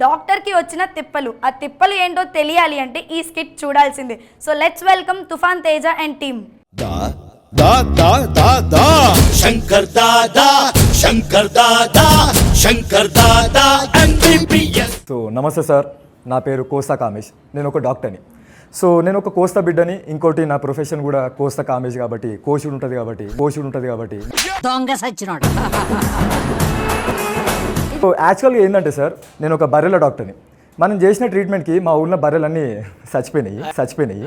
Doctor కి వచ్చిన తిప్పలు, ఆ తిప్పలు ఏంటో తెలియాలి అంటే ఈ స్కిట్ చూడాల్సిందే. సో లెట్స్ వెల్కమ్ తుఫాన్ Teja and team. Shankar Dada Shankar Dada Shankar Dada MBBS. So నమస్తే సార్, నా పేరు కోస్తా కామేష్. నేను ఒక డాక్టర్ని. సో నేను ఒక కోస్తా బిడ్డని. ఇంకోటి నా ప్రొఫెషన్ కూడా కోస్తా కామేష్ కాబట్టి కోషుడు ఉంటుంది కాబట్టి దొంగ సచ్చినోడు. సో యాక్చువల్గా ఏంటంటే సార్, నేను ఒక బర్రెల డాక్టర్ని. మనం చేసిన ట్రీట్మెంట్కి మా ఊళ్ళో బర్రెలన్నీ చచ్చిపోయినాయి.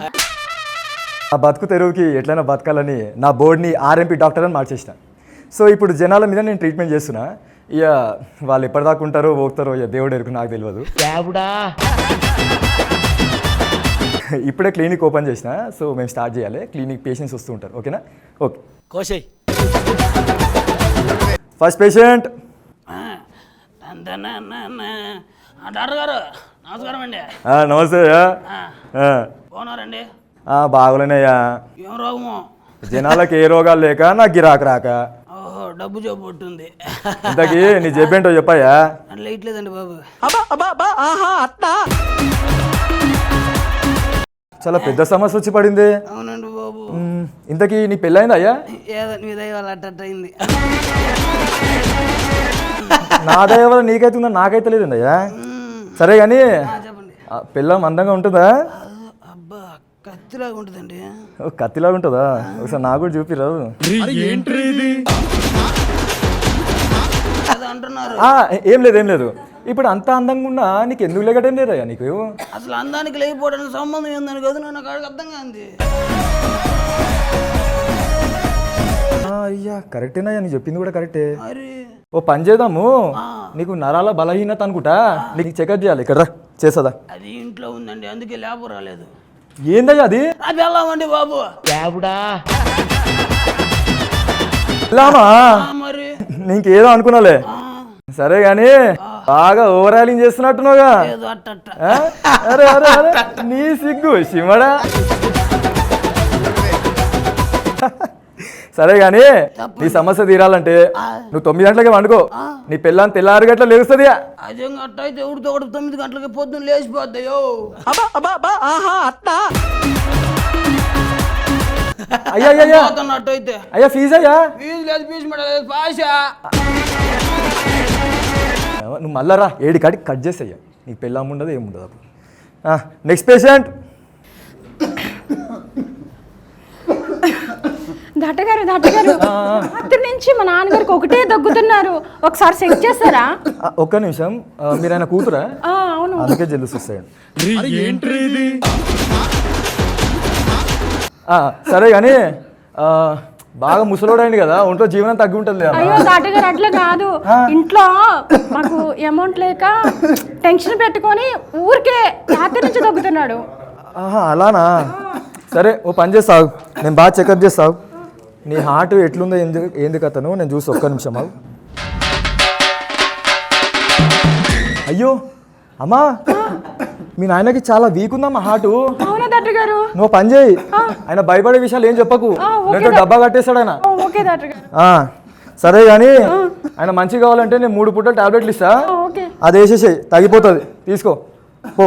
ఆ బతుకు తెరువుకి ఎట్లయినా బతకాలని నా బోర్డ్ని RMP డాక్టర్ అని మార్చేసిన. సో ఇప్పుడు జనాల మీద నేను ట్రీట్మెంట్ చేస్తున్నా. ఇక వాళ్ళు ఎప్పటిదాకా ఉంటారో పోతారో ఇక దేవుడు ఎరుకు, నాకు తెలియదు. ఇప్పుడే క్లినిక్ ఓపెన్ చేసిన. సో మేము స్టార్ట్ చేయాలి. క్లినిక్ పేషెంట్స్ వస్తూ ఉంటారు. ఓకేనా? ఓకే. కోశయ్ ఫస్ట్ పేషెంట్. డాక్టర్ గారు నమస్కారం అండి. నమస్తే. బాగున్నారండి? బాగులేనయ్యా. ఏం రోగము? జనాలకు ఏ రోగాలు లేక నాకు గిరాకు రాక. ఓహో, డబ్బు జబ్బు ఉంటుంది. ఇంతకీ నీ జబ్బేంటో చెప్పాయా? లేట్లేదండి బాబు. చాలా పెద్ద సమస్య వచ్చి పడింది. అవునండి బాబు. ఇంతకీ నీ పెళ్ళైందా అయ్యా? ఏదో నీ దయ వల్ల అట్ట అయింది. నా దయ వల్ల నీకైతుందా? నాకైతే లేదండి అయ్యా. సరే కానీ చెప్పండి. పిల్లం అందంగా ఉంటుందా? అబ్బా, కత్తిలాగా ఉంటుందండి. కత్తిలాగా ఉంటుందా? ఒకసారి నాకు కూడా చూపిరాదు. అది అంటున్నారు. ఏం లేదు. ఇప్పుడు అంత అందంగా ఉన్నా నీకు ఎందుకు లేకటం లేదయ్యా నీకు? అసలు అందానికి లేకపోవడానికి సంబంధం ఏందని కదా నాకు అక్కడికి అర్థం కాంది. అయ్యా కరెక్టేనయ్యా, నీ చెప్పింది కూడా కరెక్టే. మరి ఓ పని చేద్దాము, నీకు నరాల బలహీనత అనుకుంటా, నీకు చెకప్ చేయాలి. ఇక్కడ చేస్తుందా? అది ఇంట్లో ఉందండి, అందుకే లేబర్ రాలేదు. ఏందయ్యా అది? అది వెళ్ళామండి బాబు. వెళ్ళామా? మరి నీకేదో అనుకున్నాలే. సరే గాని బాగా ఓవరాలింగ్ చేస్తున్నట్టున్నావుగా. ఏదో అట్ట అరే నీ సిగ్గు శివడా. సరే గాని నీ సమస్య తీరాలంటే నువ్వు 9 గంటలకే వండుకో. నీ పిల్లని తెల్లారు గంటల లేస్తుంది. అదే అట్ట అయితే ఎవరితో 9 గంటలకి పొద్దున్న లేచిపోతాయో. అయ్యా అట్టు అయితే అయ్యా ఫీజు అయ్యా. ఫీజు లేదు, ఫీజు లేదు, పాషా. నువ్వు మళ్ళా రా, 7 కాడికి కట్ చేసేయ్యా. నీకు పెళ్ళాం ఉండదు ఏముండదు అప్పుడు. Next patient. డాక్టర్ గారు రాత్రి నుంచి మా నాన్నగారికి ఒకటే దగ్గుతున్నారు, ఒకసారి చెక్ చేస్తారా? ఒక్క నిమిషం. మీరు ఆయన కూతురా? అవును. అందుకే జల్లుసి వస్తాయండి. సరే కానీ బాగా ముసలోడైంది కదా, ఒంట్లో జీవనం తగ్గి ఉంటుంది. అయ్యో డాక్టర్ గారు అట్లా కాదు, ఇంట్లో మాకు అమౌంట్ లేక టెన్షన్ పెట్టుకొని ఊరికే రాత్రి నుంచి దగ్గుతున్నాడు. అలానా? సరే ఓ పని చేస్తావు, నేను బాగా చెకప్ చేస్తావు. నీ హార్ట్ ఎట్లుందో ఏంది కథను నేను చూసి ఒక్క నిమిషం ఆగు. అయ్యో అమ్మా, మీ నాయనకి చాలా వీక్ ఉందమ్మా హార్ట్. అవునా డాక్టర్ గారు? నువ్వు పని చేయి, ఆయన భయపడే విషయాలు ఏం చెప్పకు, నేను డబ్బా కట్టేస్తాడు ఆయన. ఓకే డాక్టర్ గారు. సరే కానీ ఆయన మంచిగా కావాలంటే నేను 3 పూటలు టాబ్లెట్లు ఇస్తా, అది వేసేసేయి, తగ్గిపోతుంది. తీసుకో పో.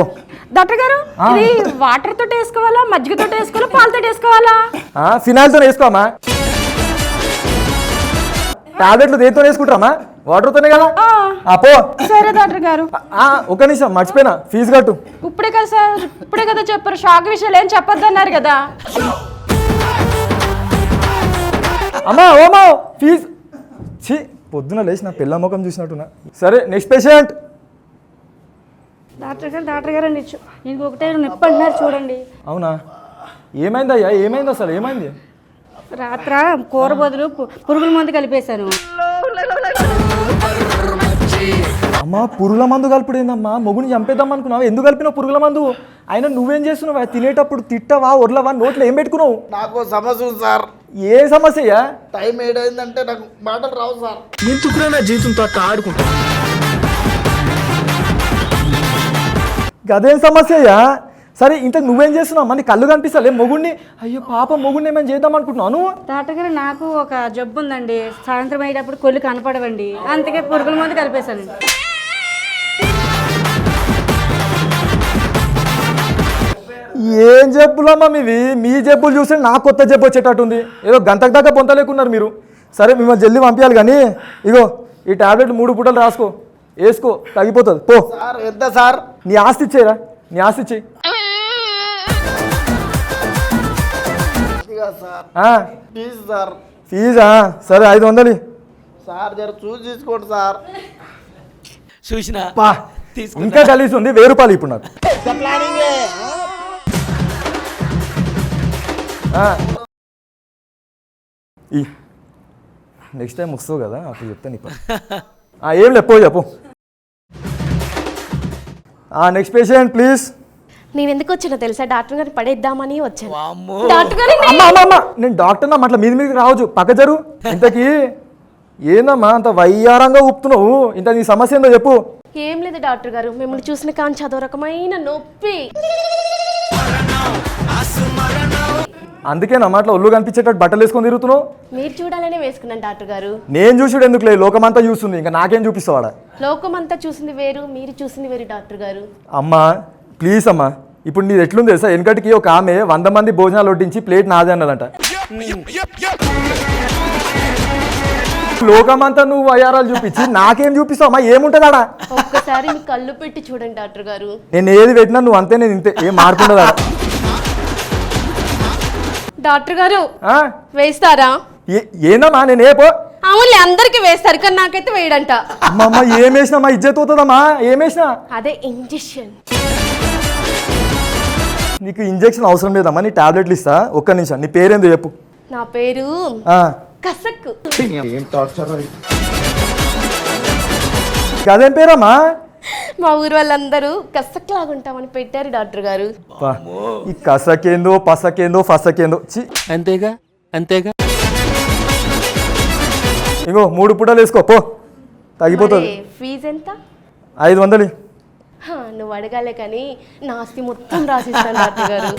డాక్టర్ గారు ఇది వాటర్ తోటి వేసుకోవాలా, మజ్జిగతో వేసుకోవాలా, పాలతో వేసుకోవాలా? ఫినాయిల్తో వేసుకోమా. టాబ్లెట్లు దేనితో వేసుకుంటారమ్మా? వాటర్తోనే కదా. పో. సరే డాక్టర్ గారు. ఒక నిమిషం మర్చిపోయినా, ఫీజు కట్టు. ఇప్పుడే కదా సార్, ఇప్పుడే కదా చెప్పారు, షాక్ విషయాలు ఏం చెప్పొద్దు అన్నారు కదా. అమ్మా ఓమా ఫీజు. ఛీ, పొద్దున లేచి నా పిల్ల ముఖం చూసినట్టున్నా. సరే నెక్స్ట్ పేషెంట్. డాక్టర్ గారు ఇంకొకటే నొప్పి అంటున్నారు చూడండి. అవునా? ఏమైందయ్యా? ఏమైంది అసలు? ఏమైంది? రాత్ర కూర బదులు పురుగుల మందు కలిపేశాను. అమ్మా పురుగుల మందు కలుపుడు ఏందమ్మా? మొగుని చంపేద్దాం అనుకున్నావు, ఎందుకు కలిపినావు పురుగుల మందు? అయినా నువ్వేం చేస్తున్నావు? తినేటప్పుడు తిట్టవా ఒర్లవా? నోట్లో ఏం పెట్టుకున్నావు? నాకు సమస్య ఉంది సార్. ఏ సమస్య? టైం ఏడైందంటే నాకు మాటలు రావు సార్. ఎందుకురా నా జీవితంతో అట్లా ఆడుకుంటా? గదేం సమస్య? సరే ఇంత నువ్వేం చేస్తున్నావు? మన కళ్ళు కనిపిస్తలే మొగుడిని? అయ్యో పాప, మొగుడిని ఏమైనా చేద్దాం అనుకుంటున్నాను. డాక్టర్ గారు నాకు ఒక జబ్బు ఉందండి, సాయంత్రం అయ్యేటప్పుడు కొళ్ళు కనపడవండి, అందుకే పురుగుల మందు కలిపేశాను. ఏం జబ్బులమ్మా మీవి? మీ జబ్బులు చూస్తే నాకు కొత్త జబ్బు వచ్చేటట్టుంది. ఏదో గంటకు దాకా పొంతలేకున్నారు మీరు. సరే మిమ్మల్ని జల్దీ పంపించాలి కానీ ఇగో ఈ టాబ్లెట్లు 3 పూటలు రాసుకో, వేసుకో, తగ్గిపోతుంది. పో. సార్ ఎంత సార్? నీ ఆస్తి ఇచ్చేయరా, నీ ఆస్తి ఇచ్చేయి. ఇదిగా సార్ ప్లీజ్ సార్. ఫీజా? సరే 500. సార్ జర చూసి తీసుకోండి సార్. చూసినా పా ఇంకా కలిసి ఉంది 1000 రూపాయలు ఇప్పుడు నాకు. ఈ నెక్స్ట్ టైం వస్తావు కదా అప్పుడు చెప్తే నీకు. ఏం లేపో చెప్పు. Next patient please. నేను ఎందుకు వచ్చానో తెలుసా? డాక్టర్ గారిని పడేద్దామని వచ్చాను. వామ్మో. డాక్టర్ గారి అమ్మ నేను డాక్టర్ నా అట్లా మీదికి రావచ్చు, పక్క జరు. ఇంతకీ ఏందమ్మా అంత వయ్యారంగా ఊపుతున్నావు? ఇంత నీ సమస్య ఏందో చెప్పు. ఏం లేదు డాక్టర్ గారు, మిమ్మల్ని చూసిన కాంచి అదో రకమైన నొప్పి. అందుకే నా మాటలో ఒళ్ళు కనిపించేటట్టు బట్టలు వేసుకొని తిరుగుతున్నావు. మీరు చూడాలనే వేసుకున్నాను డాక్టర్ గారు. నేను చూసాడు ఎందుకు లేదు, లోకమంతా చూస్తుంది, ఇంకా నాకేం చూపిస్తావాడా? లోకం అంతా చూసింది వేరు, మీరు చూసింది వేరు డాక్టర్ గారు. అమ్మా ప్లీజ్ అమ్మా, ఇప్పుడు నీది ఎట్లుంది తెలుసా? వెనకటికి ఒక ఆమె 100 మంది భోజనాలు వడ్డించి ప్లేట్ నాదే అన్నదంట. లోకమంతా నువ్వు అయ్యారాలు చూపించి నాకేం చూపిస్తావు అమ్మా? ఏముంటుంది ఆడ? ఒక్కసారి మీ కళ్ళు పెట్టి చూడండి డాక్టర్ గారు. నేను ఏది పెట్టినా నువ్వు అంతే, నేను ఇంతే, ఏం మార్పుండదా? డాక్టర్ గారు వేస్తారా? ఏందమ్మా నేను ఏ పో. అవునులే అందరికి వేస్తారు కానీ నాకైతే వేయడంట. అమ్మమ్మ ఏం వేసినా మా ఇజ్జత్ అవుతుందమ్మా, ఏం వేసినా? అదే ఇంజెక్షన్. నీకు ఇంజెక్షన్ అవసరం లేదమ్మా, నీ టాబ్లెట్లు ఇస్తా. ఒక్క నిమిషం, నీ పేరేందో చెప్పు. నా పేరు కసక్కు. అదేం పేరమ్మా? మా ఊరు వాళ్ళందరూ కసక్ లాగా ఉంటామని పెట్టారు డాక్టర్ గారు. ఈ కసకేందో పసకేందో ఫసకేందో అంతేగా అంతేగా. ఇంకో 3 పూటలు వేసుకో పో, తగ్గిపోతుంది. ఫీజు ఎంత? 500. నువ్వు అడగాలే కానీ నా ఆస్తి మొత్తం రాసిస్తాను డాక్టర్ గారు.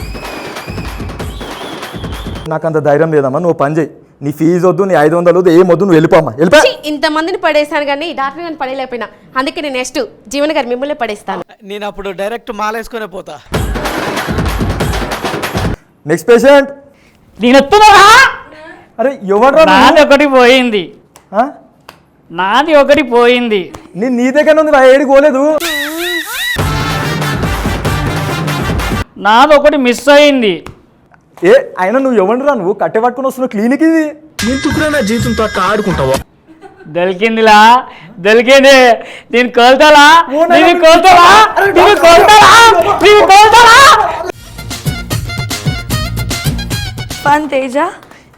నాకు అంత ధైర్యం లేదమ్మా, నువ్వు పని చేయి. నీ ఫీజు వద్దు, నీ 500 వద్దు, ఏం వద్దు, నువ్వు వెళ్ళిపోమ్మా, వెళ్ళిపో. ఇంతమందిని పడేసాను కానీ డాక్టర్ గారిని పడేలేకపోయినా, అందుకే నేను నెక్స్ట్ జీవన్ గారు మిమ్మల్ని పడేస్తాను. నేను అప్పుడు డైరెక్ట్ మాలేసుకునే పోతా. Next patient. నేను ఎత్తున్నా. అరే ఎవరు? నాది ఒకటి పోయింది, నాది ఒకటి పోయింది. నీ దగ్గర ఉంది, ఏడికి పోలేదు. నాది ఒకటి మిస్ అయింది. అయినా నువ్వు ఎవరురా? నువ్వు కట్టె పట్టుకుని వస్తున్నావు క్లినిక్ ఇది. ఎందుకురా నా జీవితంతో అట్లా ఆడుకుంటావా? దొరికిందిలా, దొరికింది. నేను కోల్తాలా, నేను కోల్తాలా, నేను కోల్తాలా, నేను కోల్తాలా. ఫన్ తేజ,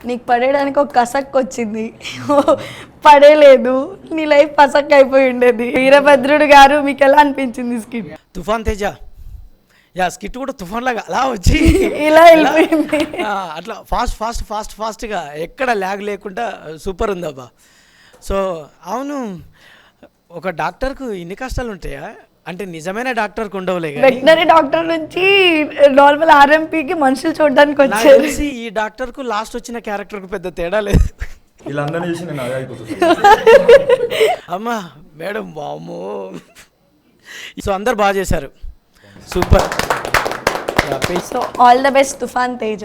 నీకు పడేయడానికి ఒక కసక్ వచ్చింది, పడేలేదు. నీ లైఫ్ పసక్ అయిపోయి ఉండేది. వీరభద్రుడు గారు మీకు ఎలా అనిపించింది స్కిట్? తుఫాన్ తేజ స్కిట్ కూడా తుఫాన్ లాగా అలా వచ్చి ఇలా వెళ్ళిపోయింది. అట్లా ఫాస్ట్గా ఎక్కడ ల్యాగ్ లేకుండా సూపర్ ఉందబ్బా. సో అవును, ఒక డాక్టర్కు ఇన్ని కష్టాలు ఉంటాయా? అంటే నిజమైన డాక్టర్కి ఉండవులే, వెటనరీ డాక్టర్ నుంచి నార్మల్ ఆర్ఎంపీకి మనుషులు చూడడానికి వచ్చారు. ఈ డాక్టర్కు లాస్ట్ వచ్చిన క్యారెక్టర్కు పెద్ద తేడా లేదు. వీళ్ళందరినీ చూసి నేను అదే అయిపోతుంది. అమ్మా మేడం బామ్మో. సో అందరు బాగా చేశారు, super. So all the best తుఫాన్ తేజ.